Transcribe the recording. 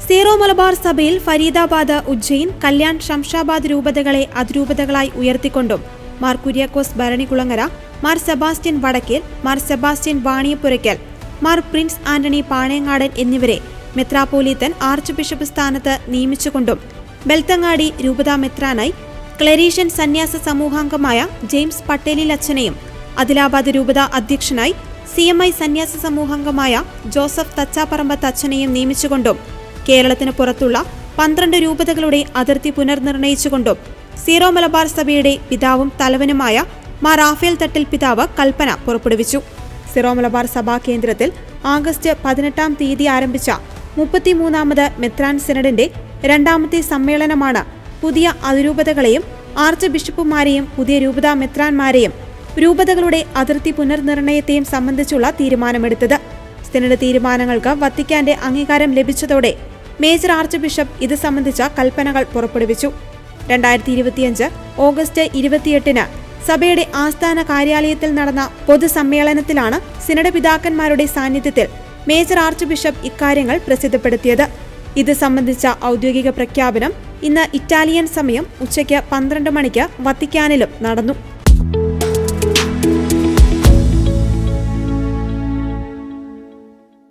Zero Malabar സഭയിൽ ഫരീദാബാദ്, ഉജ്ജയിൻ, കല്യാൺ, ശംഷാബാദ് രൂപതകളെ അതിരൂപതകളായി ഉയർത്തിക്കൊണ്ടും Mar Kuriakose Bharanikulangara, Mar Sebastian Vadakkel, Mar Sebastian Vaniyapurackal, Mar Prince Antony Panayangadan എന്നിവരെ മെത്രാപ്പോലീത്തൻ ആർച്ച് ബിഷപ്പ് സ്ഥാനത്ത് നിയമിച്ചുകൊണ്ടും ബെൽത്തങ്ങാടി രൂപതാ മെത്രാനായി ക്ലരീഷ്യൻ സന്യാസ സമൂഹാംഗമായ ജെയിംസ് പട്ടേലിലച്ചനെയും അദിലാബാദ് രൂപതാ അധ്യക്ഷനായി CMI സന്യാസ സമൂഹാംഗമായ ജോസഫ് തച്ചാപ്പറമ്പത്ത് അച്ഛനെയും നിയമിച്ചുകൊണ്ടും കേരളത്തിന് പുറത്തുള്ള 12 രൂപതകളുടെ അതിർത്തി പുനർനിർണയിച്ചുകൊണ്ടും സീറോ മലബാർ സഭയുടെ പിതാവും തലവനുമായ മാർ റാഫേൽ തട്ടിൽ പിതാവ് കൽപ്പന പുറപ്പെടുവിച്ചു. സീറോ മലബാർ സഭാ കേന്ദ്രത്തിൽ ആഗസ്റ്റ് 18-ാം തീയതി ആരംഭിച്ച 33ാമത് മെത്രാൻ സിനഡിന്റെ 2ാമത്തെ സമ്മേളനമാണ് പുതിയ അതിരൂപതകളെയും ആർച്ച് ബിഷപ്പുമാരെയും പുതിയ രൂപതാ മെത്രാൻമാരെയും രൂപതകളുടെ അതിർത്തി പുനർനിർണയത്തെയും സംബന്ധിച്ചുള്ള തീരുമാനമെടുത്തത്. സിനഡ് തീരുമാനങ്ങൾക്ക് വത്തിക്കാന്റെ അംഗീകാരം ലഭിച്ചതോടെ മേജർ ആർച്ച് ബിഷപ്പ് ഇത് സംബന്ധിച്ച കൽപ്പനകൾ പുറപ്പെടുവിച്ചു. 2025 ഓഗസ്റ്റ് 28-ന് സഭയുടെ ആസ്ഥാന കാര്യാലയത്തിൽ നടന്ന പൊതുസമ്മേളനത്തിലാണ് സിനഡ് പിതാക്കന്മാരുടെ സാന്നിധ്യത്തിൽ മേജർ ആർച്ച് ബിഷപ്പ് ഇക്കാര്യങ്ങൾ പ്രസിദ്ധപ്പെടുത്തിയത്. ഇത് സംബന്ധിച്ച ഔദ്യോഗിക പ്രഖ്യാപനം ഇന്ന് ഇറ്റാലിയൻ സമയം ഉച്ചയ്ക്ക് 12 മണിക്ക് വത്തിക്കാനിലും നടന്നു.